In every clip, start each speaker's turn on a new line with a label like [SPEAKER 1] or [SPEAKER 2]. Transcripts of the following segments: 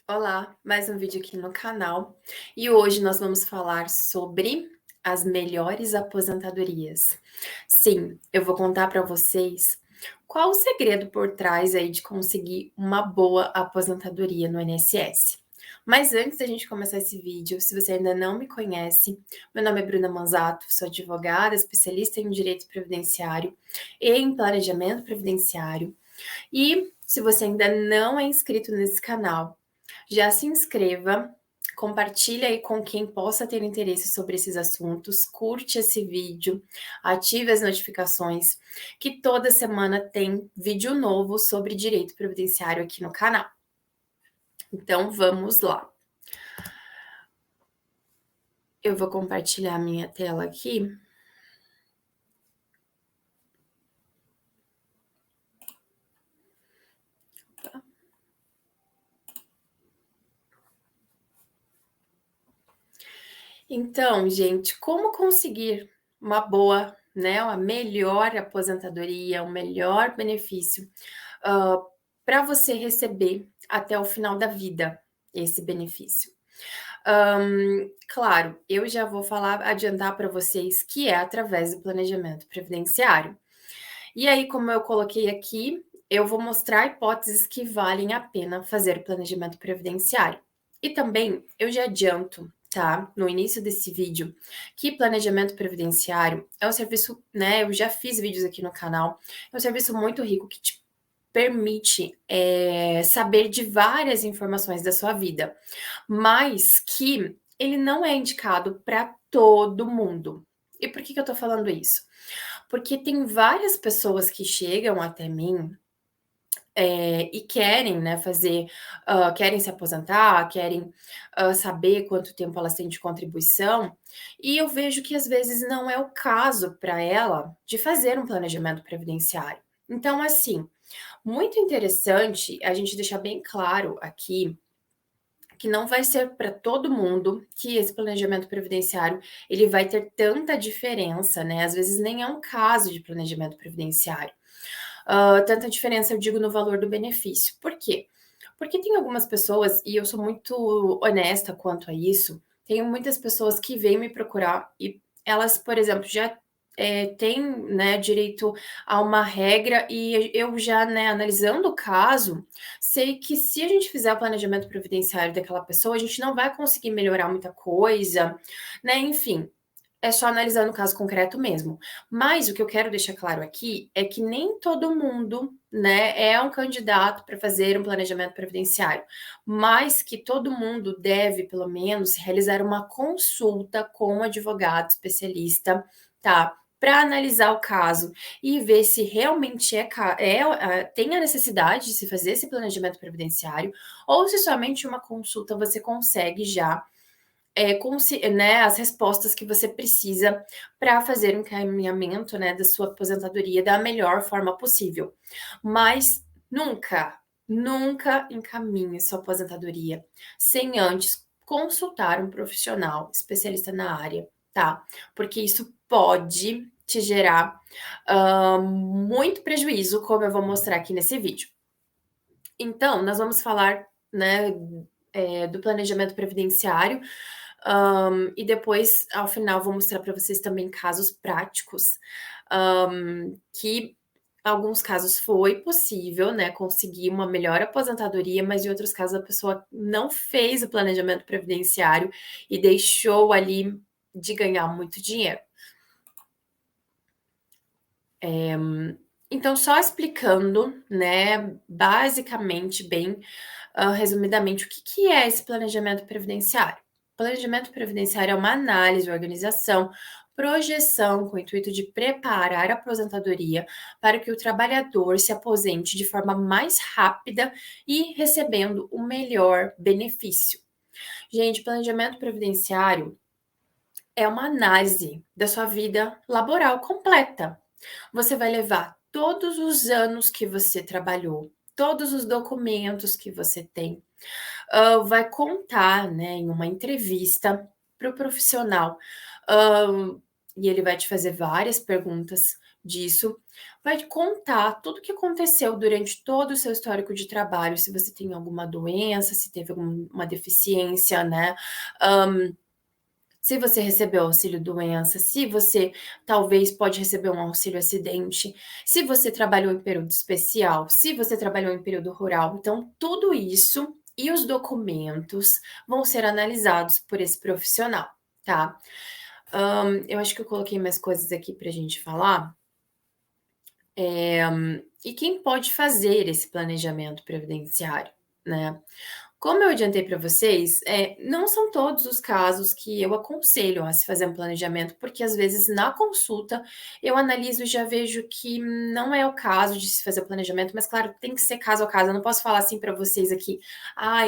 [SPEAKER 1] Olá, mais um vídeo aqui no canal e hoje nós vamos falar sobre as melhores aposentadorias. Sim, eu vou contar para vocês qual o segredo por trás aí de conseguir uma boa aposentadoria no INSS. Mas antes da gente começar esse vídeo, se você ainda não me conhece, meu nome é Bruna Manzato, sou advogada, especialista em direito previdenciário e em planejamento previdenciário. E se você ainda não é inscrito nesse canal, já se inscreva, compartilhe aí com quem possa ter interesse sobre esses assuntos, curte esse vídeo, ative as notificações, que toda semana tem vídeo novo sobre direito previdenciário aqui no canal. Então vamos lá. Eu vou compartilhar minha tela aqui. Então, gente, como conseguir uma boa, né, uma melhor aposentadoria, um melhor benefício, para você receber até o final da vida esse benefício? Claro, eu já vou adiantar para vocês que é através do planejamento previdenciário. E aí, como eu coloquei aqui, eu vou mostrar hipóteses que valem a pena fazer o planejamento previdenciário. E também eu já adianto, tá, no início desse vídeo, que planejamento previdenciário é um serviço, né? Eu já fiz vídeos aqui no canal, é um serviço muito rico que te permite saber de várias informações da sua vida, mas que ele não é indicado para todo mundo. E por que eu tô falando isso? Porque tem várias pessoas que chegam até mim, e querem, né, querem se aposentar, querem, saber quanto tempo elas têm de contribuição, e eu vejo que às vezes não é o caso para ela de fazer um planejamento previdenciário. Então, assim, muito interessante a gente deixar bem claro aqui que não vai ser para todo mundo que esse planejamento previdenciário ele vai ter tanta diferença, né? Às vezes nem é um caso de planejamento previdenciário. Tanta diferença, eu digo, no valor do benefício. Por quê? Porque tem algumas pessoas, e eu sou muito honesta quanto a isso, tenho muitas pessoas que vêm me procurar e elas, por exemplo, já têm, né, direito a uma regra e eu já, né, analisando o caso, sei que se a gente fizer o planejamento previdenciário daquela pessoa, a gente não vai conseguir melhorar muita coisa, né, enfim, é só analisar no caso concreto mesmo. Mas o que eu quero deixar claro aqui é que nem todo mundo, né, é um candidato para fazer um planejamento previdenciário, mas que todo mundo deve, pelo menos, realizar uma consulta com um advogado especialista, tá? Para analisar o caso e ver se realmente tem a necessidade de se fazer esse planejamento previdenciário ou se somente uma consulta você consegue já né, as respostas que você precisa para fazer um encaminhamento, né, da sua aposentadoria da melhor forma possível. Mas nunca, nunca encaminhe sua aposentadoria sem antes consultar um profissional especialista na área, tá? Porque isso pode te gerar muito prejuízo, como eu vou mostrar aqui nesse vídeo. Então, nós vamos falar, né, do planejamento previdenciário, e depois, ao final, vou mostrar para vocês também casos práticos, que alguns casos foi possível, né, conseguir uma melhor aposentadoria, mas em outros casos a pessoa não fez o planejamento previdenciário e deixou ali de ganhar muito dinheiro. Então, só explicando, né, basicamente, bem, resumidamente, o que que é esse planejamento previdenciário? Planejamento previdenciário é uma análise, organização, projeção com o intuito de preparar a aposentadoria para que o trabalhador se aposente de forma mais rápida e recebendo o melhor benefício. Gente, planejamento previdenciário é uma análise da sua vida laboral completa. Você vai levar todos os anos que você trabalhou, todos os documentos que você tem, vai contar, né, em uma entrevista para o profissional, e ele vai te fazer várias perguntas disso, vai contar tudo o que aconteceu durante todo o seu histórico de trabalho, se você tem alguma doença, se teve alguma deficiência, né? Se você recebeu auxílio-doença, se você talvez pode receber um auxílio-acidente, se você trabalhou em período especial, se você trabalhou em período rural. Então, tudo isso e os documentos vão ser analisados por esse profissional, tá? Eu acho que eu coloquei mais coisas aqui para a gente falar. E quem pode fazer esse planejamento previdenciário, né? Como eu adiantei para vocês, não são todos os casos que eu aconselho a se fazer um planejamento, porque às vezes na consulta eu analiso e já vejo que não é o caso de se fazer o planejamento, mas claro, tem que ser caso a caso. Eu não posso falar assim para vocês aqui,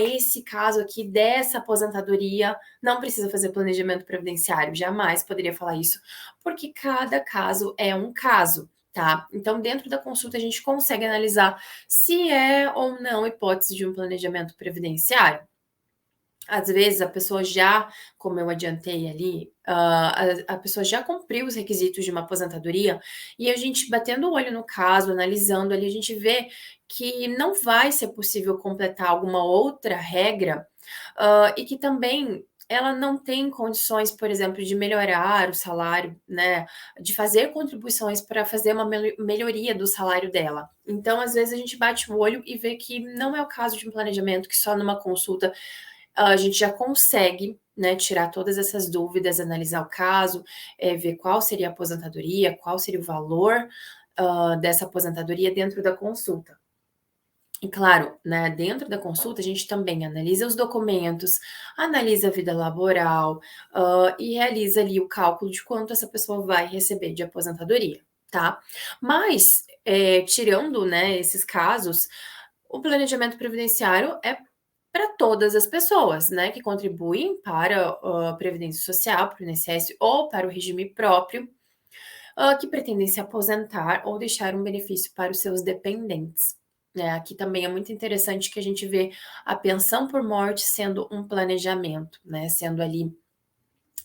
[SPEAKER 1] esse caso aqui dessa aposentadoria não precisa fazer planejamento previdenciário. Jamais poderia falar isso, porque cada caso é um caso. Tá? Então, dentro da consulta, a gente consegue analisar se é ou não hipótese de um planejamento previdenciário. Às vezes, a pessoa já, como eu adiantei ali, a pessoa já cumpriu os requisitos de uma aposentadoria e a gente batendo o olho no caso, analisando ali, a gente vê que não vai ser possível completar alguma outra regra e que também ela não tem condições, por exemplo, de melhorar o salário, né? De fazer contribuições para fazer uma melhoria do salário dela. Então, às vezes, a gente bate o olho e vê que não é o caso de um planejamento, que só numa consulta a gente já consegue, né, tirar todas essas dúvidas, analisar o caso, ver qual seria a aposentadoria, qual seria o valor dessa aposentadoria dentro da consulta. E claro, né, dentro da consulta a gente também analisa os documentos, analisa a vida laboral, e realiza ali o cálculo de quanto essa pessoa vai receber de aposentadoria, tá? Mas, tirando, né, esses casos, o planejamento previdenciário é para todas as pessoas, né, que contribuem para a Previdência Social, para o INSS ou para o regime próprio, que pretendem se aposentar ou deixar um benefício para os seus dependentes. Né? Aqui também é muito interessante que a gente vê a pensão por morte sendo um planejamento, né? Sendo ali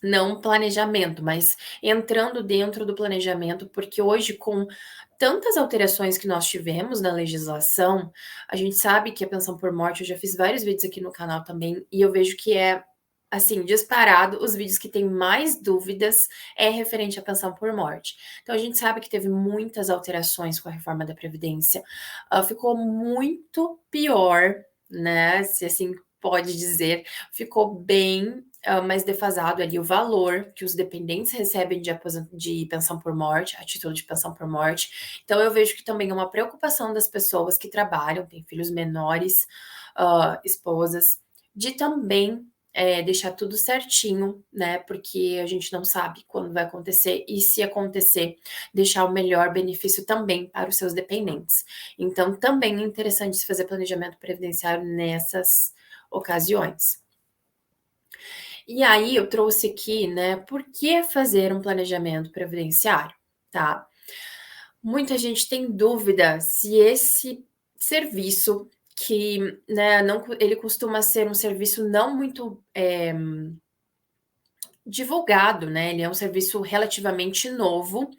[SPEAKER 1] não um planejamento, mas entrando dentro do planejamento, porque hoje, com tantas alterações que nós tivemos na legislação, a gente sabe que a pensão por morte, eu já fiz vários vídeos aqui no canal também, e eu vejo que é assim, disparado, os vídeos que têm mais dúvidas é referente à pensão por morte. Então, a gente sabe que teve muitas alterações com a reforma da Previdência, ficou muito pior, né? Se assim pode dizer, ficou bem mais defasado ali o valor que os dependentes recebem de pensão por morte, a título de pensão por morte. Então, eu vejo que também é uma preocupação das pessoas que trabalham, têm filhos menores, esposas, de também deixar tudo certinho, né? Porque a gente não sabe quando vai acontecer e se acontecer, deixar o melhor benefício também para os seus dependentes. Então, também é interessante se fazer planejamento previdenciário nessas ocasiões. E aí, eu trouxe aqui, né, por que fazer um planejamento previdenciário, tá? Muita gente tem dúvida se esse serviço que, né, não, ele costuma ser um serviço não muito divulgado, né? Ele é um serviço relativamente novo.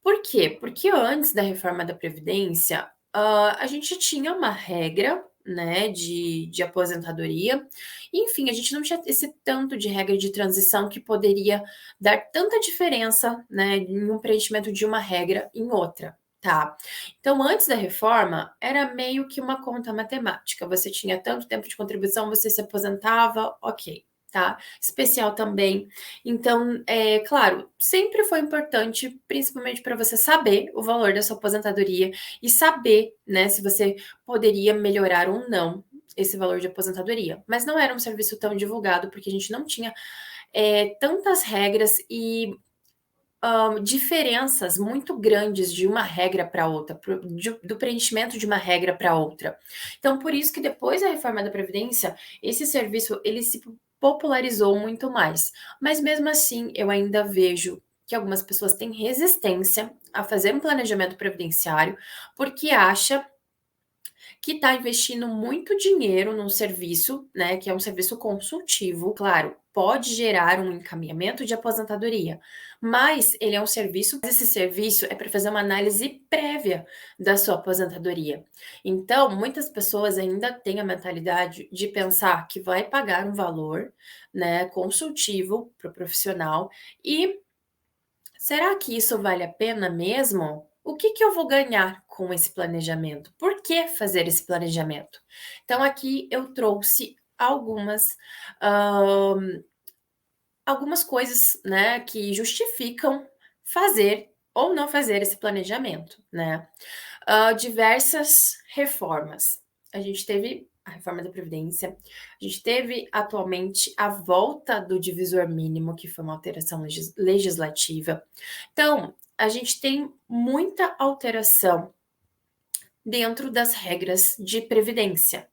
[SPEAKER 1] Por quê? Porque antes da reforma da Previdência, a gente tinha uma regra, né, de aposentadoria. Enfim, a gente não tinha esse tanto de regra de transição que poderia dar tanta diferença, né, em um preenchimento de uma regra em outra. Tá. Então, antes da reforma, era meio que uma conta matemática. Você tinha tanto tempo de contribuição, você se aposentava, ok, tá? Especial também. Então, claro, sempre foi importante, principalmente para você saber o valor da sua aposentadoria e saber, né, se você poderia melhorar ou não esse valor de aposentadoria. Mas não era um serviço tão divulgado, porque a gente não tinha tantas regras e diferenças muito grandes de uma regra para outra, do preenchimento de uma regra para outra. Então, por isso que depois da reforma da Previdência, esse serviço ele se popularizou muito mais. Mas mesmo assim, eu ainda vejo que algumas pessoas têm resistência a fazer um planejamento previdenciário, porque acha que está investindo muito dinheiro num serviço, né, que é um serviço consultivo, claro, pode gerar um encaminhamento de aposentadoria, mas ele é um serviço, esse serviço é para fazer uma análise prévia da sua aposentadoria. Então, muitas pessoas ainda têm a mentalidade de pensar que vai pagar um valor, né, consultivo para o profissional e será que isso vale a pena mesmo? O que que eu vou ganhar com esse planejamento? Por que fazer esse planejamento? Então, aqui eu trouxe hã, algumas coisas, né, que justificam fazer ou não fazer esse planejamento, né. Diversas reformas. A gente teve a reforma da previdência, a gente teve atualmente a volta do divisor mínimo, que foi uma alteração legislativa. Então, a gente tem muita alteração dentro das regras de previdência.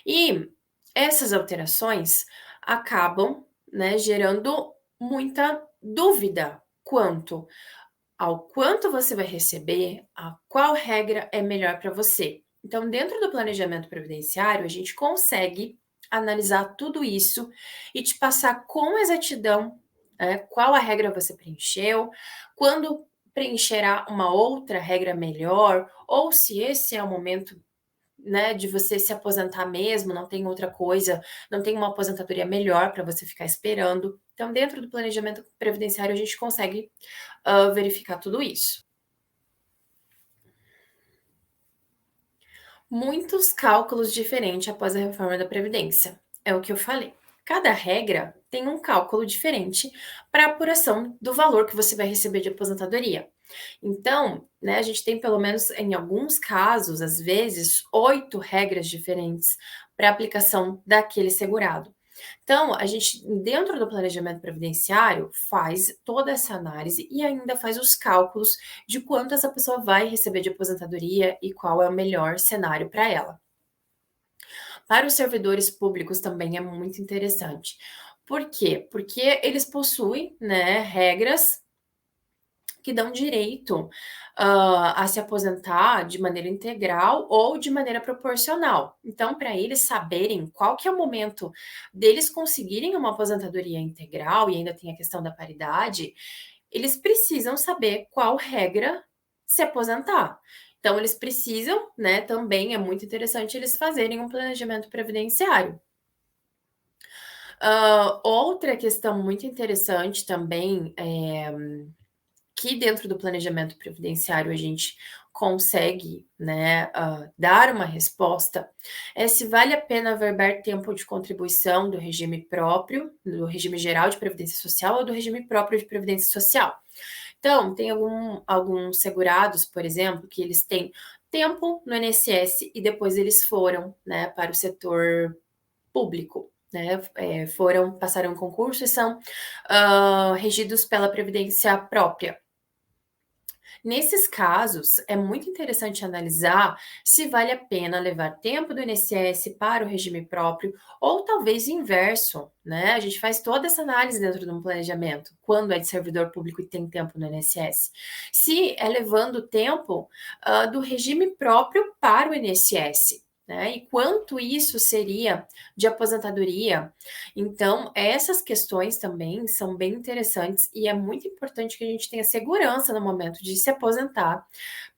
[SPEAKER 1] E essas alterações acabam, né, gerando muita dúvida quanto ao quanto você vai receber, a qual regra é melhor para você. Então, dentro do planejamento previdenciário, a gente consegue analisar tudo isso e te passar com exatidão, qual a regra você preencheu, quando preencherá uma outra regra melhor, ou se esse é o momento, né, de você se aposentar mesmo, não tem outra coisa, não tem uma aposentadoria melhor para você ficar esperando. Então, dentro do planejamento previdenciário, a gente consegue verificar tudo isso. Muitos cálculos diferentes após a reforma da Previdência, é o que eu falei. Cada regra tem um cálculo diferente para apuração do valor que você vai receber de aposentadoria. Então, né, a gente tem pelo menos em alguns casos, às vezes, 8 regras diferentes para aplicação daquele segurado. Então, a gente, dentro do planejamento previdenciário, faz toda essa análise e ainda faz os cálculos de quanto essa pessoa vai receber de aposentadoria e qual é o melhor cenário para ela. Para os servidores públicos também é muito interessante. Por quê? Porque eles possuem, né, regras que dão direito, a se aposentar de maneira integral ou de maneira proporcional. Então, para eles saberem qual que é o momento deles conseguirem uma aposentadoria integral, e ainda tem a questão da paridade, eles precisam saber qual regra se aposentar. Então, eles precisam, né, também é muito interessante eles fazerem um planejamento previdenciário. Outra questão muito interessante também, que dentro do planejamento previdenciário a gente consegue, né, dar uma resposta, é se vale a pena verbar tempo de contribuição do regime próprio, do regime geral de previdência social ou do regime próprio de previdência social. Então, tem alguns segurados, por exemplo, que eles têm tempo no INSS e depois eles foram, né, para o setor público, né, passaram um concurso e são regidos pela previdência própria. Nesses casos, é muito interessante analisar se vale a pena levar tempo do INSS para o regime próprio ou talvez inverso, né? A gente faz toda essa análise dentro de um planejamento, quando é de servidor público e tem tempo no INSS. Se é levando tempo do regime próprio para o INSS. Né? E quanto isso seria de aposentadoria? Então, essas questões também são bem interessantes e é muito importante que a gente tenha segurança no momento de se aposentar,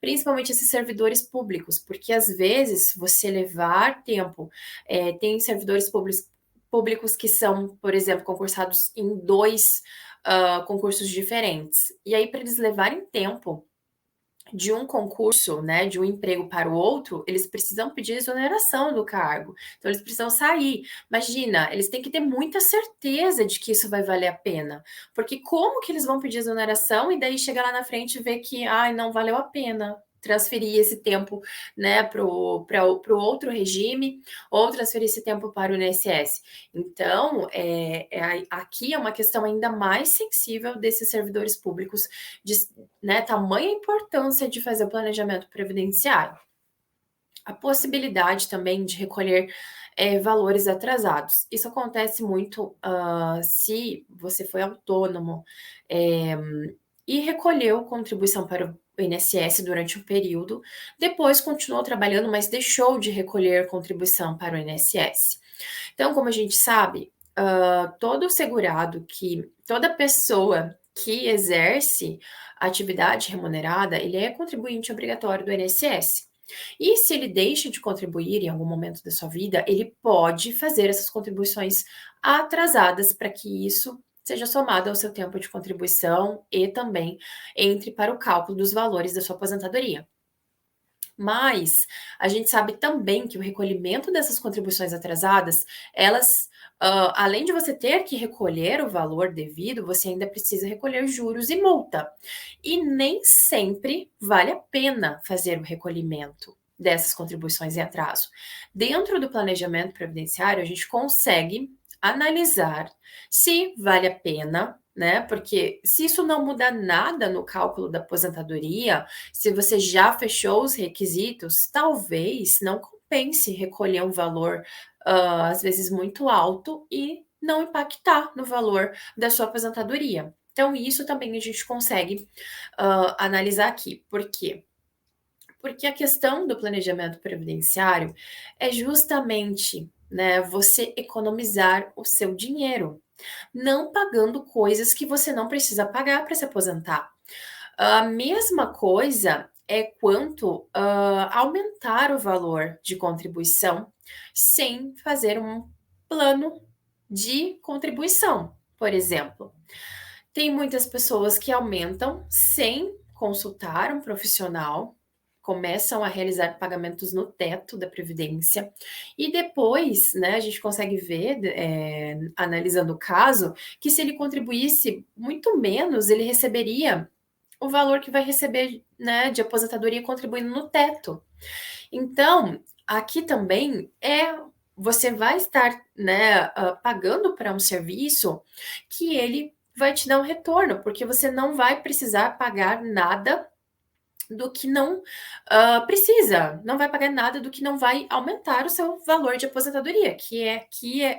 [SPEAKER 1] principalmente esses servidores públicos, porque às vezes você levar tempo, tem servidores públicos que são, por exemplo, concursados em dois concursos diferentes, e aí para eles levarem tempo de um concurso, né, de um emprego para o outro, eles precisam pedir exoneração do cargo. Então, eles precisam sair. Imagina, eles têm que ter muita certeza de que isso vai valer a pena. Porque como que eles vão pedir exoneração e daí chegar lá na frente e ver que, ai, não valeu a pena transferir esse tempo, né, para o outro regime ou transferir esse tempo para o INSS. Então, aqui é uma questão ainda mais sensível desses servidores públicos de, né, tamanha importância de fazer o planejamento previdenciário. A possibilidade também de recolher valores atrasados. Isso acontece muito se você foi autônomo e recolheu contribuição o INSS durante um período, depois continuou trabalhando, mas deixou de recolher contribuição para o INSS. Então, como a gente sabe, todo segurado toda pessoa que exerce atividade remunerada, ele é contribuinte obrigatório do INSS. E se ele deixa de contribuir em algum momento da sua vida, ele pode fazer essas contribuições atrasadas para que isso seja somado ao seu tempo de contribuição e também entre para o cálculo dos valores da sua aposentadoria. Mas a gente sabe também que o recolhimento dessas contribuições atrasadas, elas, além de você ter que recolher o valor devido, você ainda precisa recolher juros e multa. E nem sempre vale a pena fazer o recolhimento dessas contribuições em atraso. Dentro do planejamento previdenciário, a gente consegue analisar se vale a pena, né? Porque se isso não muda nada no cálculo da aposentadoria, se você já fechou os requisitos, talvez não compense recolher um valor, às vezes muito alto e não impactar no valor da sua aposentadoria. Então, isso também a gente consegue analisar aqui. Por quê? Porque a questão do planejamento previdenciário é justamente, né, você economizar o seu dinheiro, não pagando coisas que você não precisa pagar para se aposentar. A mesma coisa é quanto aumentar o valor de contribuição sem fazer um plano de contribuição, por exemplo. Tem muitas pessoas que aumentam sem consultar um profissional, começam a realizar pagamentos no teto da previdência e depois, né, a gente consegue ver, analisando o caso, que se ele contribuísse muito menos, ele receberia o valor que vai receber, né, de aposentadoria contribuindo no teto. Então, aqui também você vai estar, né, pagando para um serviço que ele vai te dar um retorno, porque você não vai precisar pagar nada do que não precisa, não vai pagar nada do que não vai aumentar o seu valor de aposentadoria,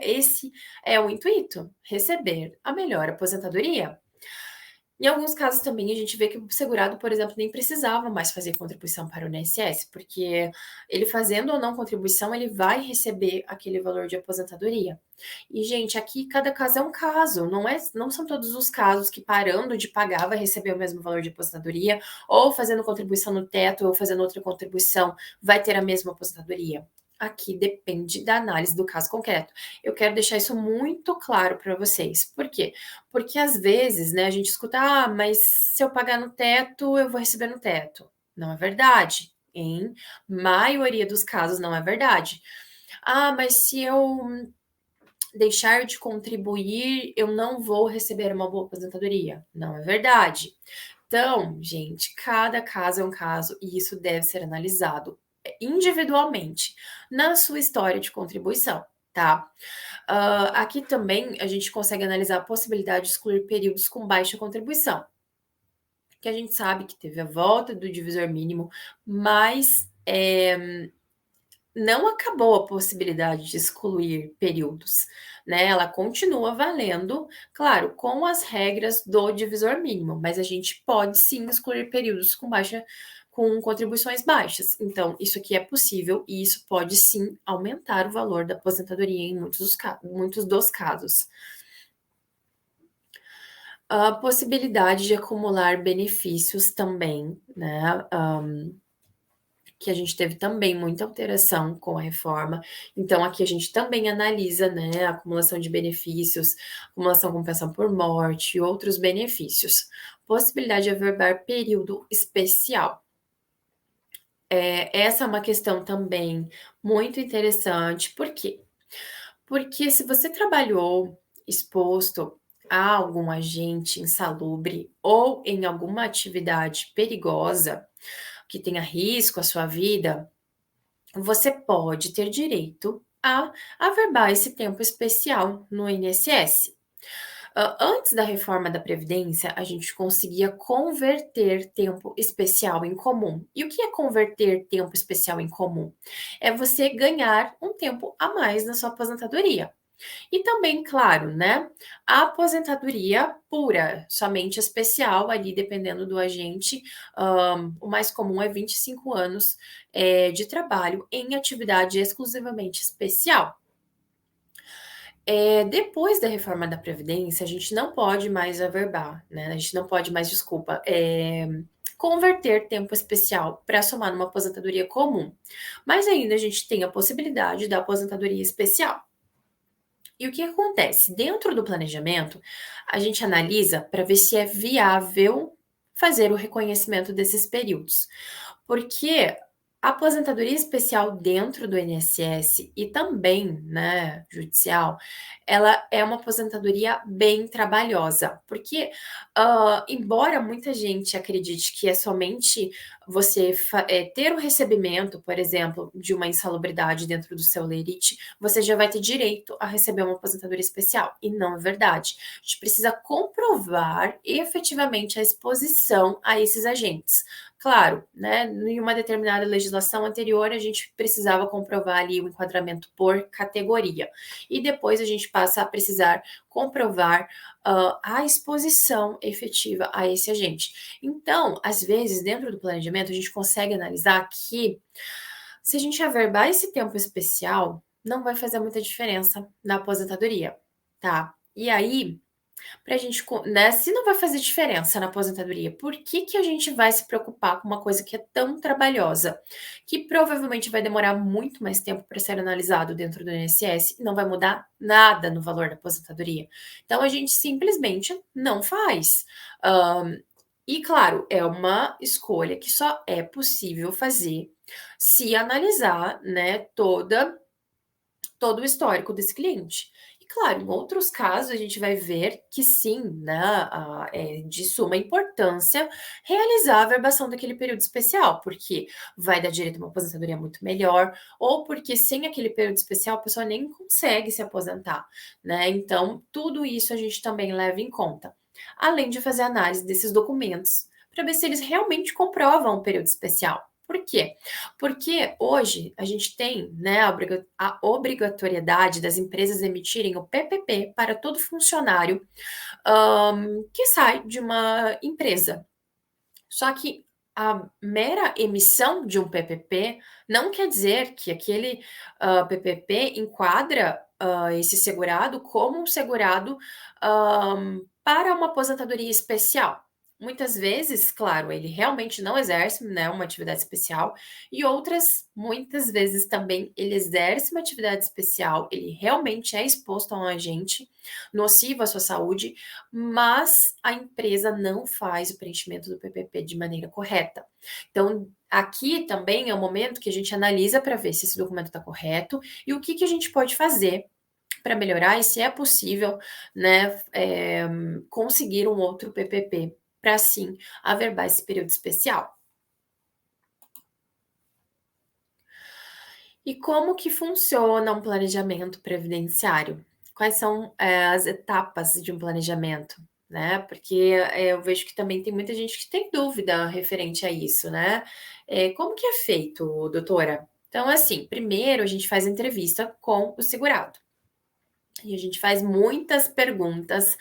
[SPEAKER 1] esse é o intuito, receber a melhor aposentadoria. Em alguns casos também a gente vê que o segurado, por exemplo, nem precisava mais fazer contribuição para o INSS, porque ele fazendo ou não contribuição, ele vai receber aquele valor de aposentadoria. E, gente, aqui cada caso é um caso, não são todos os casos que parando de pagar vai receber o mesmo valor de aposentadoria, ou fazendo contribuição no teto, ou fazendo outra contribuição, vai ter a mesma aposentadoria. Aqui depende da análise do caso concreto. Eu quero deixar isso muito claro para vocês. Por quê? Porque às vezes, né, a gente escuta: "Ah, mas se eu pagar no teto, eu vou receber no teto". Não é verdade. Em maioria dos casos não é verdade. "Ah, mas se eu deixar de contribuir, eu não vou receber uma boa aposentadoria". Não é verdade. Então, gente, cada caso é um caso e isso deve ser analisado individualmente na sua história de contribuição, tá? Aqui também a gente consegue analisar a possibilidade de excluir períodos com baixa contribuição, que a gente sabe que teve a volta do divisor mínimo, mas não acabou a possibilidade de excluir períodos, né? Ela continua valendo, claro, com as regras do divisor mínimo, mas a gente pode sim excluir períodos com contribuições baixas. Então, isso aqui é possível e isso pode sim aumentar o valor da aposentadoria em muitos dos casos. A possibilidade de acumular benefícios também, né? Que a gente teve também muita alteração com a reforma. Então, aqui a gente também analisa, né, a acumulação de benefícios, acumulação com pensão por morte e outros benefícios. Possibilidade de averbar período especial. Essa é uma questão também muito interessante. Por quê? Porque se você trabalhou exposto a algum agente insalubre ou em alguma atividade perigosa, que tenha risco à sua vida, você pode ter direito a averbar esse tempo especial no INSS. Antes da reforma da Previdência, a gente conseguia converter tempo especial em comum. E o que é converter tempo especial em comum? É você ganhar um tempo a mais na sua aposentadoria. E também, claro, né, a aposentadoria pura, somente especial ali dependendo do agente, o mais comum é 25 anos, de trabalho em atividade exclusivamente especial. Depois da reforma da previdência, a gente não pode mais averbar, né, a gente não pode mais, desculpa, converter tempo especial para somar numa aposentadoria comum, mas ainda a gente tem a possibilidade da aposentadoria especial. E o que acontece? Dentro do planejamento, a gente analisa para ver se é viável fazer o reconhecimento desses períodos. Porque a aposentadoria especial dentro do INSS e também, né, judicial, ela é uma aposentadoria bem trabalhosa, porque, embora muita gente acredite que é somente você ter o recebimento, por exemplo, de uma insalubridade dentro do seu lerite, você já vai ter direito a receber uma aposentadoria especial, e não é verdade. A gente precisa comprovar efetivamente a exposição a esses agentes. Claro, né, em uma determinada legislação anterior, a gente precisava comprovar ali o enquadramento por categoria. E depois a gente passa a precisar comprovar a exposição efetiva a esse agente. Então, às vezes, dentro do planejamento, a gente consegue analisar que se a gente averbar esse tempo especial, não vai fazer muita diferença na aposentadoria, tá? E aí, pra gente, né, se não vai fazer diferença na aposentadoria, por que que a gente vai se preocupar com uma coisa que é tão trabalhosa, que provavelmente vai demorar muito mais tempo para ser analisado dentro do INSS e não vai mudar nada no valor da aposentadoria? Então a gente simplesmente não faz. E claro, é uma escolha que só é possível fazer se analisar, né, todo o histórico desse cliente. E claro, em outros casos a gente vai ver que sim, né, é de suma importância realizar a averbação daquele período especial, porque vai dar direito a uma aposentadoria muito melhor, ou porque sem aquele período especial a pessoa nem consegue se aposentar, né? Então, tudo isso a gente também leva em conta. Além de fazer análise desses documentos, para ver se eles realmente comprovam o período especial. Por quê? Porque hoje a gente tem, né, a obrigatoriedade das empresas emitirem o PPP para todo funcionário, que sai de uma empresa. Só que a mera emissão de um PPP não quer dizer que aquele, PPP enquadra, esse segurado como um segurado, para uma aposentadoria especial. Muitas vezes, claro, ele realmente não exerce, né, uma atividade especial, e outras, muitas vezes também, ele exerce uma atividade especial, ele realmente é exposto a um agente nocivo à sua saúde, mas a empresa não faz o preenchimento do PPP de maneira correta. Então, aqui também é o momento que a gente analisa para ver se esse documento está correto e o que, que a gente pode fazer para melhorar e se é possível, né, conseguir um outro PPP para sim averbar esse período especial. E como que funciona um planejamento previdenciário? Quais são, as etapas de um planejamento, né? Porque, eu vejo que também tem muita gente que tem dúvida referente a isso, né? Como que é feito, doutora? Então, assim, primeiro a gente faz a entrevista com o segurado. E a gente faz muitas perguntas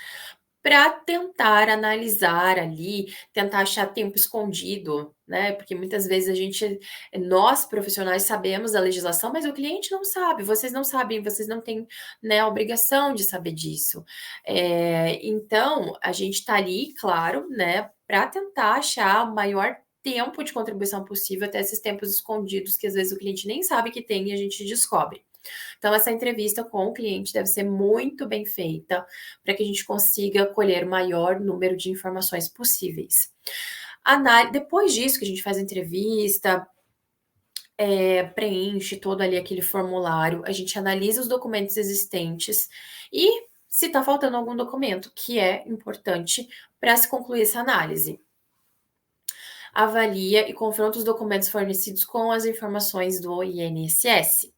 [SPEAKER 1] para tentar analisar ali, tentar achar tempo escondido, né, porque muitas vezes nós profissionais sabemos da legislação, mas o cliente não sabe, vocês não sabem, vocês não têm, né, a obrigação de saber disso. Então, a gente está ali, claro, né, para tentar achar o maior tempo de contribuição possível até esses tempos escondidos que às vezes o cliente nem sabe que tem e a gente descobre. Então, essa entrevista com o cliente deve ser muito bem feita para que a gente consiga colher o maior número de informações possíveis. Depois disso, que a gente faz a entrevista, preenche todo ali aquele formulário, a gente analisa os documentos existentes e se está faltando algum documento, que é importante para se concluir essa análise. Avalia e confronta os documentos fornecidos com as informações do INSS.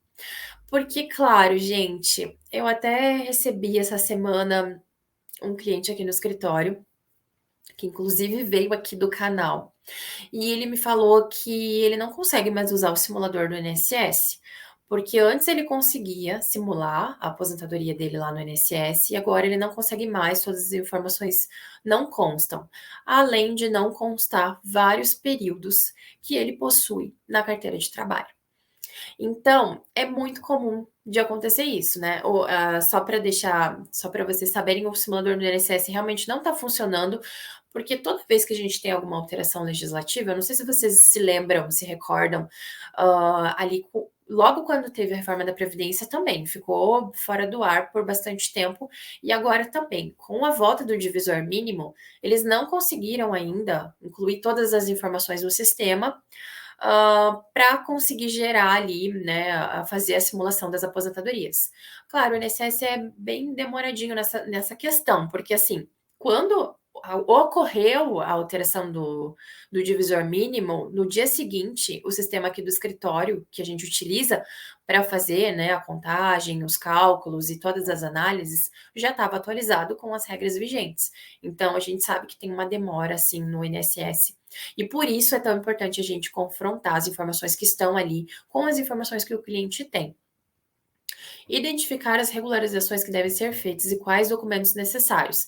[SPEAKER 1] Porque, claro, gente, eu até recebi essa semana um cliente aqui no escritório, que inclusive veio aqui do canal, e ele me falou que ele não consegue mais usar o simulador do INSS, Porque antes ele conseguia simular a aposentadoria dele lá no INSS e agora ele não consegue mais, todas as informações não constam, além de não constar vários períodos que ele possui na carteira de trabalho. Então, é muito comum de acontecer isso, né? Só para vocês saberem, o simulador do INSS realmente não está funcionando, porque toda vez que a gente tem alguma alteração legislativa, eu não sei se vocês se lembram, se recordam, logo quando teve a reforma da Previdência também, ficou fora do ar por bastante tempo, e agora também, com a volta do divisor mínimo, eles não conseguiram ainda incluir todas as informações no sistema, para conseguir gerar ali, né, fazer a simulação das aposentadorias. Claro, o INSS é bem demoradinho nessa questão, porque assim, quando ocorreu a alteração do divisor mínimo, no dia seguinte, o sistema aqui do escritório, que a gente utiliza para fazer, né, a contagem, os cálculos e todas as análises, já estava atualizado com as regras vigentes. Então, a gente sabe que tem uma demora, assim, no INSS. E por isso é tão importante a gente confrontar as informações que estão ali com as informações que o cliente tem. Identificar as regularizações que devem ser feitas e quais documentos necessários.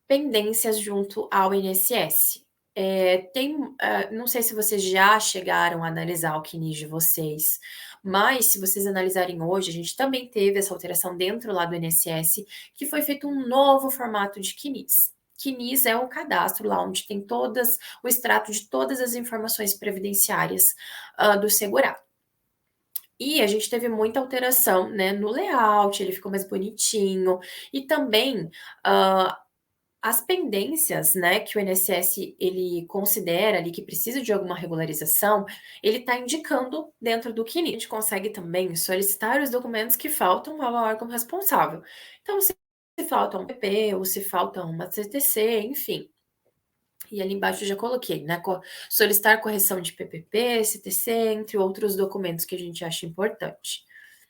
[SPEAKER 1] Pendências junto ao INSS. Não sei se vocês já chegaram a analisar o CNIS de vocês, mas se vocês analisarem hoje, a gente também teve essa alteração dentro lá do INSS, que foi feito um novo formato de CNIS. CNIS é um cadastro lá onde tem o extrato de todas as informações previdenciárias do segurado. E a gente teve muita alteração, né, no layout, ele ficou mais bonitinho, e também as pendências, né, que o INSS ele considera ali que precisa de alguma regularização, ele está indicando dentro do CNIS. A gente consegue também solicitar os documentos que faltam ao órgão responsável. Então, se falta um PP, ou se falta uma CTC, enfim. E ali embaixo eu já coloquei, né? Solicitar correção de PPP, CTC, entre outros documentos que a gente acha importante.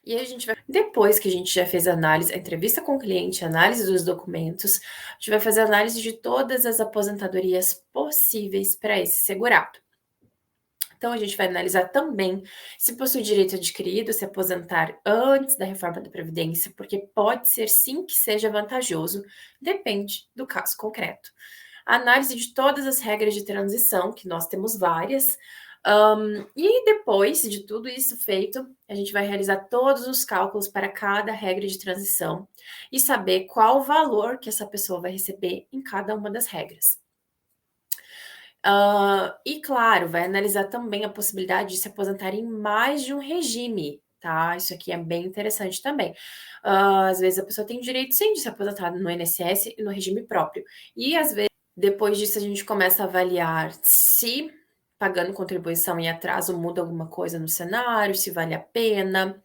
[SPEAKER 1] E a gente vai, depois que a gente já fez a análise, a entrevista com o cliente, a análise dos documentos, a gente vai fazer a análise de todas as aposentadorias possíveis para esse segurado. Então, a gente vai analisar também se possui direito adquirido, se aposentar antes da reforma da Previdência, porque pode ser sim que seja vantajoso, depende do caso concreto. A análise de todas as regras de transição, que nós temos várias, e depois de tudo isso feito, a gente vai realizar todos os cálculos para cada regra de transição e saber qual o valor que essa pessoa vai receber em cada uma das regras. E claro, vai analisar também a possibilidade de se aposentar em mais de um regime, tá? Isso aqui é bem interessante também. Às vezes a pessoa tem direito sim de se aposentar no INSS e no regime próprio. E às vezes, depois disso, a gente começa a avaliar se pagando contribuição em atraso muda alguma coisa no cenário, se vale a pena.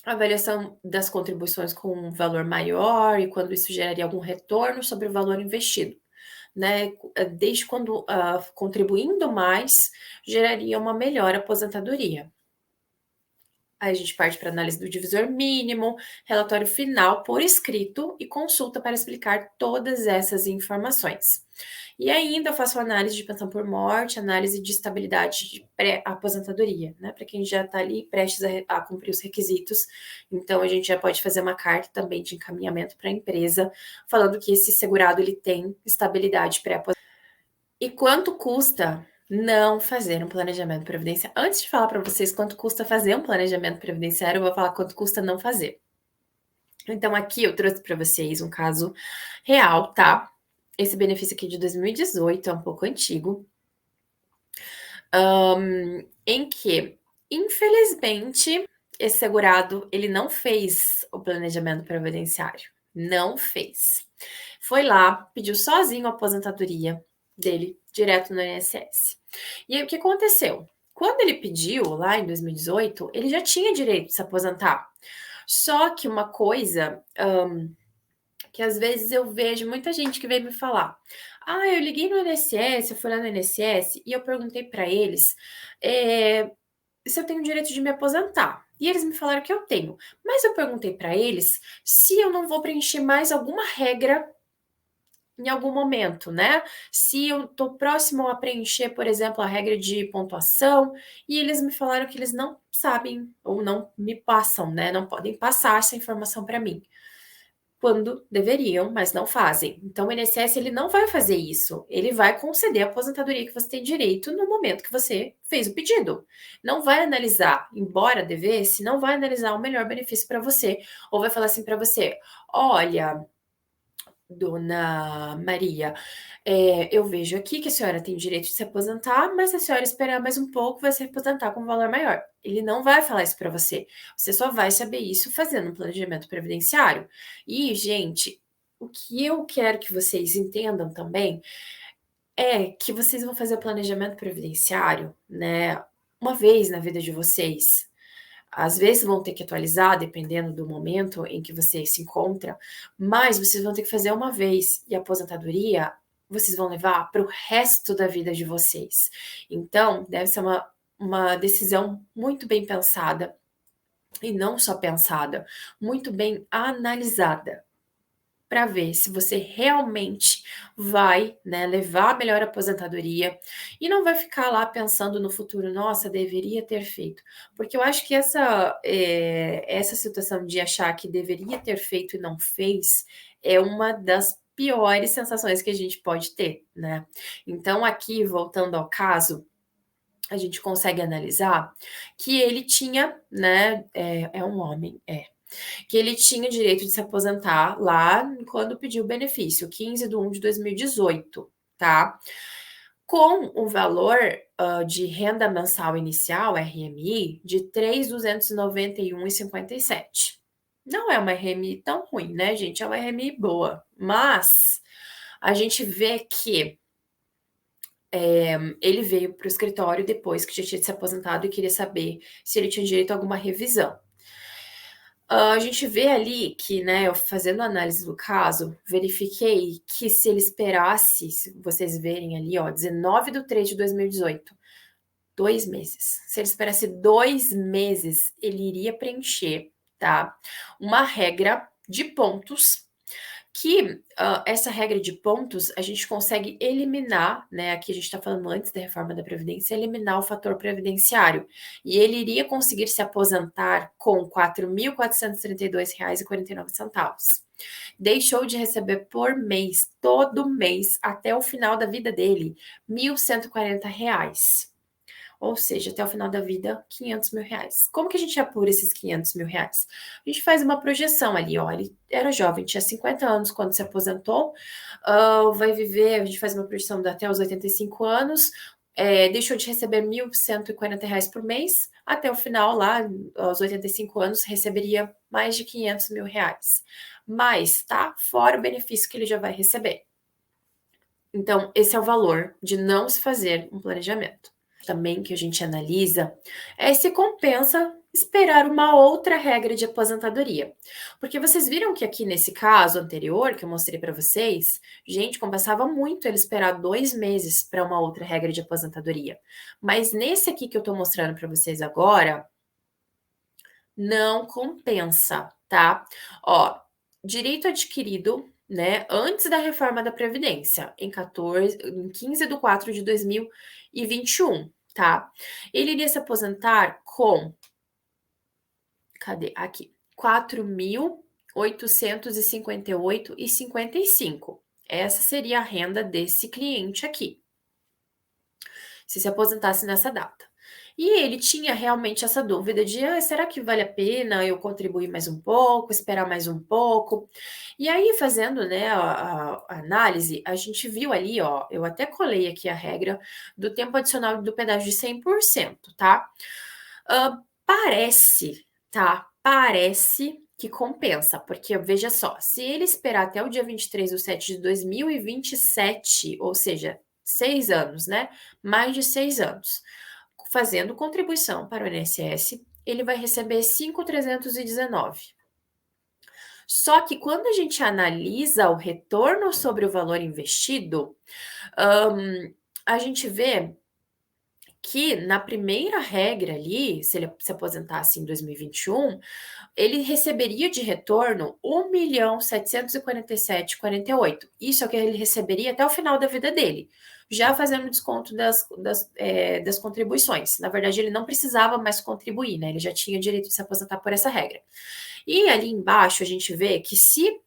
[SPEAKER 1] Avaliação das contribuições com um valor maior e quando isso geraria algum retorno sobre o valor investido, né? Desde quando contribuindo mais geraria uma melhor aposentadoria. Aí a gente parte para análise do divisor mínimo, relatório final por escrito e consulta para explicar todas essas informações. E ainda eu faço análise de pensão por morte, análise de estabilidade de pré-aposentadoria, né? Para quem já está ali prestes a cumprir os requisitos. Então, a gente já pode fazer uma carta também de encaminhamento para a empresa, falando que esse segurado ele tem estabilidade pré-aposentadoria. E quanto custa não fazer um planejamento previdenciário? Antes de falar para vocês quanto custa fazer um planejamento previdenciário, eu vou falar quanto custa não fazer. Então, aqui eu trouxe para vocês um caso real, tá? Esse benefício aqui de 2018 é um pouco antigo, em que, infelizmente, esse segurado ele não fez o planejamento previdenciário, não fez. Foi lá, pediu sozinho a aposentadoria dele direto no INSS. E aí o que aconteceu? Quando ele pediu lá em 2018, ele já tinha direito de se aposentar. Só que uma coisa que às vezes eu vejo muita gente que vem me falar: ah, eu liguei no INSS, eu fui lá no INSS e eu perguntei para eles se eu tenho direito de me aposentar. E eles me falaram que eu tenho. Mas eu perguntei para eles se eu não vou preencher mais alguma regra em algum momento, né? Se eu estou próximo a preencher, por exemplo, a regra de pontuação, e eles me falaram que eles não sabem ou não me passam, né? Não podem passar essa informação para mim. Quando deveriam, mas não fazem. Então, o INSS ele não vai fazer isso. Ele vai conceder a aposentadoria que você tem direito no momento que você fez o pedido. Não vai analisar, embora devesse, não vai analisar o melhor benefício para você. Ou vai falar assim para você: olha, Dona Maria, eu vejo aqui que a senhora tem direito de se aposentar, mas se a senhora esperar mais um pouco, vai se aposentar com um valor maior. Ele não vai falar isso para você. Você só vai saber isso fazendo um planejamento previdenciário. E, gente, o que eu quero que vocês entendam também é que vocês vão fazer o planejamento previdenciário, né, uma vez na vida de vocês. Às vezes vão ter que atualizar, dependendo do momento em que você se encontra, mas vocês vão ter que fazer uma vez e a aposentadoria vocês vão levar para o resto da vida de vocês. Então, deve ser uma decisão muito bem pensada e não só pensada, muito bem analisada para ver se você realmente vai, né, levar a melhor aposentadoria e não vai ficar lá pensando no futuro, nossa, deveria ter feito. Porque eu acho que essa situação de achar que deveria ter feito e não fez é uma das piores sensações que a gente pode ter, né? Então, aqui, voltando ao caso, a gente consegue analisar que ele tinha, né? É um homem, que ele tinha direito de se aposentar lá quando pediu o benefício, 15 de 1 de 2018, tá? Com o valor de renda mensal inicial, RMI, de 3.291,57. Não é uma RMI tão ruim, né, gente? É uma RMI boa, mas a gente vê que ele veio para o escritório depois que já tinha se aposentado e queria saber se ele tinha direito a alguma revisão. A gente vê ali que, né, eu fazendo análise do caso, verifiquei que se ele esperasse, se vocês verem ali, ó, 19/3 de 2018, 2 meses. Se ele esperasse 2 meses, ele iria preencher, tá? Uma regra de pontos que essa regra de pontos a gente consegue eliminar, né? Aqui a gente está falando antes da reforma da Previdência, eliminar o fator previdenciário. E ele iria conseguir se aposentar com R$ 4.432,49. Deixou de receber por mês, todo mês, até o final da vida dele, R$ 1.140. Ou seja, até o final da vida, R$ 500.000. Como que a gente apura esses R$ 500.000? A gente faz uma projeção ali, ó, ele era jovem, tinha 50 anos quando se aposentou, vai viver, a gente faz uma projeção até os 85 anos, deixou de receber R$ 1.140 por mês, até o final, lá, aos 85 anos, receberia mais de R$ 500.000. Mas, tá? Fora o benefício que ele já vai receber. Então, esse é o valor de não se fazer um planejamento. Também que a gente analisa é se compensa esperar uma outra regra de aposentadoria. Porque vocês viram que aqui nesse caso anterior que eu mostrei para vocês, gente, compensava muito ele esperar 2 meses para uma outra regra de aposentadoria. Mas nesse aqui que eu estou mostrando para vocês agora, não compensa, tá? Ó, direito adquirido, né, antes da reforma da Previdência, em 15/4 de 2021, tá? Ele iria se aposentar com, cadê? Aqui, 4.858,55. Essa seria a renda desse cliente aqui, se aposentasse nessa data. E ele tinha realmente essa dúvida de, será que vale a pena eu contribuir mais um pouco, esperar mais um pouco? E aí, fazendo, né, a análise, a gente viu ali, ó, eu até colei aqui a regra do tempo adicional do pedágio de 100%, tá? Parece, tá? Parece que compensa, porque veja só, se ele esperar até o dia 23/7/2027, ou seja, 6 anos, né? Mais de 6 anos, fazendo contribuição para o INSS, ele vai receber 5.319. Só que quando a gente analisa o retorno sobre o valor investido, a gente vê que na primeira regra ali, se ele se aposentasse em 2021, ele receberia de retorno 1.747.048. Isso é o que ele receberia até o final da vida dele, já fazendo desconto das contribuições. Na verdade, ele não precisava mais contribuir, né? Ele já tinha o direito de se aposentar por essa regra. E ali embaixo a gente vê que se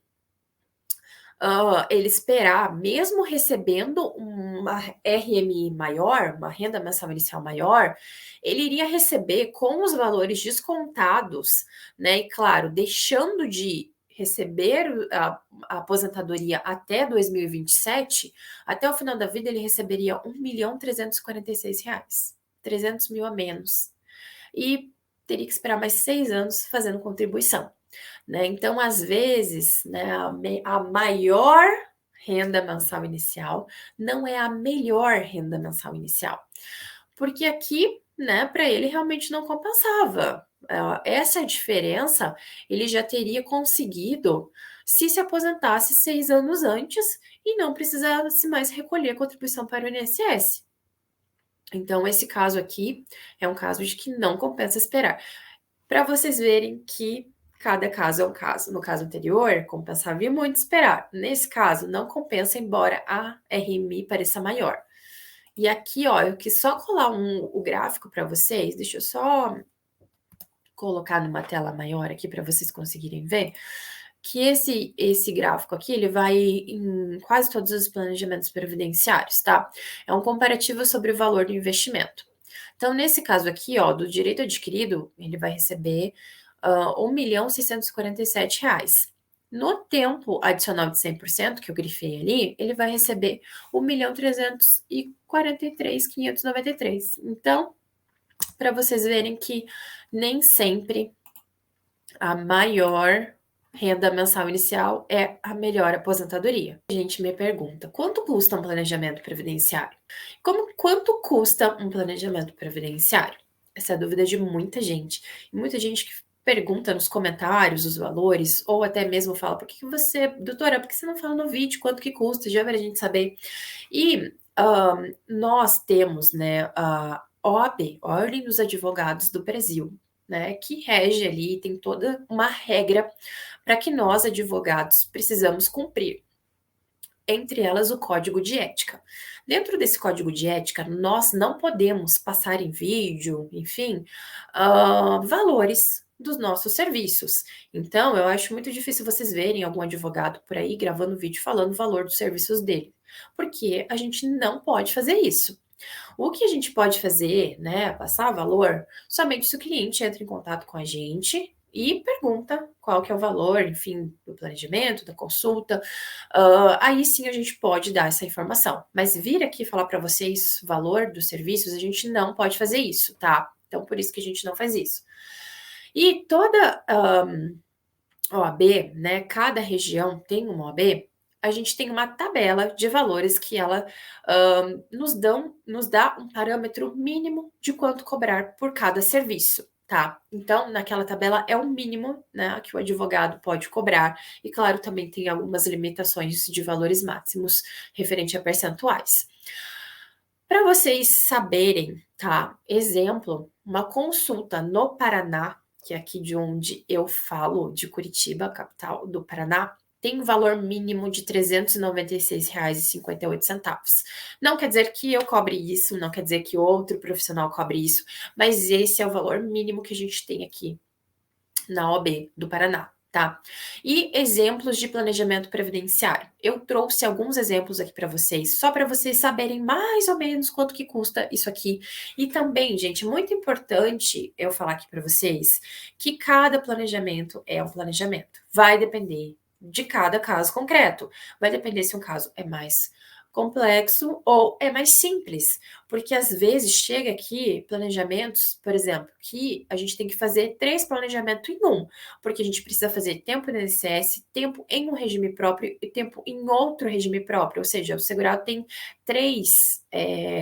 [SPEAKER 1] ele esperar, mesmo recebendo uma RMI maior, uma renda mensal inicial maior, ele iria receber com os valores descontados, né? E claro, deixando de receber a aposentadoria até 2027, até o final da vida ele receberia R$ 1.346, 300 mil a menos. E teria que esperar mais 6 anos fazendo contribuição. Né? Então, às vezes, né, a maior renda mensal inicial não é a melhor renda mensal inicial, porque aqui, né, para ele realmente não compensava. Essa diferença ele já teria conseguido se aposentasse 6 anos antes e não precisasse mais recolher a contribuição para o INSS. Então, esse caso aqui é um caso de que não compensa esperar. Para vocês verem que cada caso é um caso. No caso anterior, compensava e muito esperar. Nesse caso, não compensa, embora a RMI pareça maior. E aqui, ó, eu quis só colar o gráfico para vocês. Deixa eu só colocar numa tela maior aqui para vocês conseguirem ver que esse gráfico aqui, ele vai em quase todos os planejamentos previdenciários, tá? É um comparativo sobre o valor do investimento. Então, nesse caso aqui, ó, do direito adquirido, ele vai receber R$ 1.647. No tempo adicional de 100%, que eu grifei ali, ele vai receber R$ 1.343.593. Então, para vocês verem que nem sempre a maior renda mensal inicial é a melhor aposentadoria. A gente me pergunta, quanto custa um planejamento previdenciário? Quanto custa um planejamento previdenciário? Essa é a dúvida de muita gente. E muita gente que pergunta nos comentários os valores, ou até mesmo fala, doutora, por que você não fala no vídeo quanto que custa? Já para a gente saber. E nós temos, né, a OAB, Ordem dos Advogados do Brasil, né, que rege ali, tem toda uma regra para que nós, advogados, precisamos cumprir. Entre elas, o código de ética. Dentro desse código de ética, nós não podemos passar em vídeo, enfim, valores dos nossos serviços. Então, eu acho muito difícil vocês verem algum advogado por aí gravando vídeo falando o valor dos serviços dele, porque a gente não pode fazer isso. O que a gente pode fazer, né, passar valor, somente se o cliente entra em contato com a gente e pergunta qual que é o valor, enfim, do planejamento, da consulta, aí sim a gente pode dar essa informação. Mas vir aqui falar para vocês o valor dos serviços, a gente não pode fazer isso, tá? Então, por isso que a gente não faz isso. E toda OAB, né, cada região tem uma OAB, a gente tem uma tabela de valores que ela nos dá um parâmetro mínimo de quanto cobrar por cada serviço, tá? Então, naquela tabela é o mínimo, né, que o advogado pode cobrar, e claro, também tem algumas limitações de valores máximos referente a percentuais. Para vocês saberem, tá? Exemplo, uma consulta no Paraná, que é aqui de onde eu falo, de Curitiba, capital do Paraná, tem um valor mínimo de R$ 396,58. Não quer dizer que eu cobre isso, não quer dizer que outro profissional cobre isso, mas esse é o valor mínimo que a gente tem aqui na OAB do Paraná, tá? E exemplos de planejamento previdenciário. Eu trouxe alguns exemplos aqui para vocês, só para vocês saberem mais ou menos quanto que custa isso aqui. E também, gente, muito importante eu falar aqui para vocês que cada planejamento é um planejamento. Vai depender de cada caso concreto. Vai depender se um caso é mais complexo ou é mais simples, porque às vezes chega aqui planejamentos, por exemplo, que a gente tem que fazer 3 planejamentos em um, porque a gente precisa fazer tempo no INSS, tempo em um regime próprio e tempo em outro regime próprio, ou seja, o segurado tem 3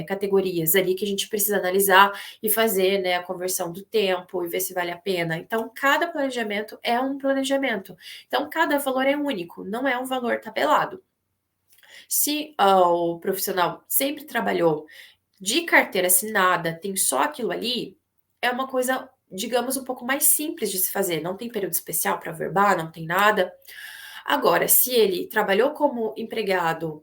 [SPEAKER 1] categorias ali que a gente precisa analisar e fazer, né, a conversão do tempo e ver se vale a pena. Então, cada planejamento é um planejamento. Então, cada valor é único, não é um valor tabelado. Se o profissional sempre trabalhou de carteira assinada, tem só aquilo ali, é uma coisa, digamos, um pouco mais simples de se fazer. Não tem período especial para averbar, não tem nada. Agora, se ele trabalhou como empregado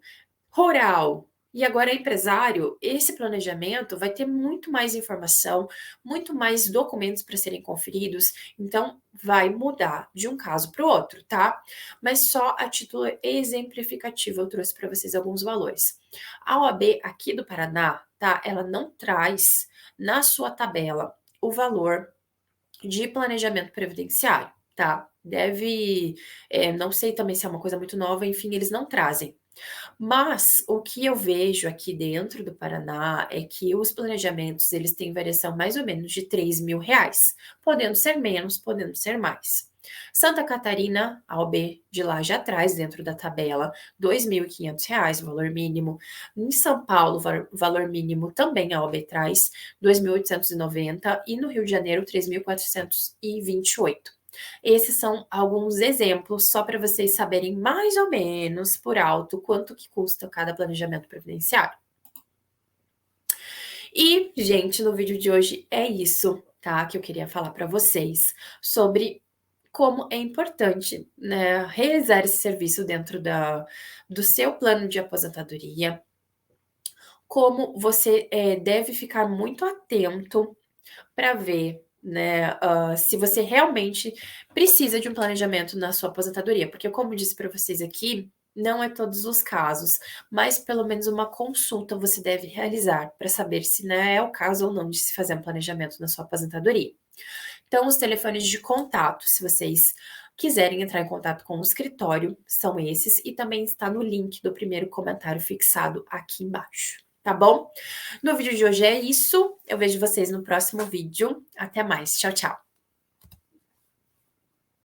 [SPEAKER 1] rural e agora é empresário, esse planejamento vai ter muito mais informação, muito mais documentos para serem conferidos, então vai mudar de um caso para o outro, tá? Mas só a título exemplificativo eu trouxe para vocês alguns valores. A OAB aqui do Paraná, tá? Ela não traz na sua tabela o valor de planejamento previdenciário, tá? Deve, não sei também se é uma coisa muito nova, enfim, eles não trazem. Mas o que eu vejo aqui dentro do Paraná é que os planejamentos eles têm variação mais ou menos de R$ 3.000, podendo ser menos, podendo ser mais. Santa Catarina, a OB de lá já traz dentro da tabela R$ 2.500, o valor mínimo. Em São Paulo, valor mínimo também a OB traz 2.890 e no Rio de Janeiro 3.428. Esses são alguns exemplos só para vocês saberem mais ou menos por alto quanto que custa cada planejamento previdenciário. E, gente, no vídeo de hoje é isso, tá? Que eu queria falar para vocês sobre como é importante, né, realizar esse serviço dentro do seu plano de aposentadoria, como você deve ficar muito atento para ver, né, se você realmente precisa de um planejamento na sua aposentadoria, porque como eu disse para vocês aqui, não é todos os casos, mas pelo menos uma consulta você deve realizar para saber se, né, é o caso ou não de se fazer um planejamento na sua aposentadoria. Então, os telefones de contato, se vocês quiserem entrar em contato com o escritório, são esses, e também está no link do primeiro comentário fixado aqui embaixo, tá bom? No vídeo de hoje é isso. Eu vejo vocês no próximo vídeo. Até mais. Tchau, tchau.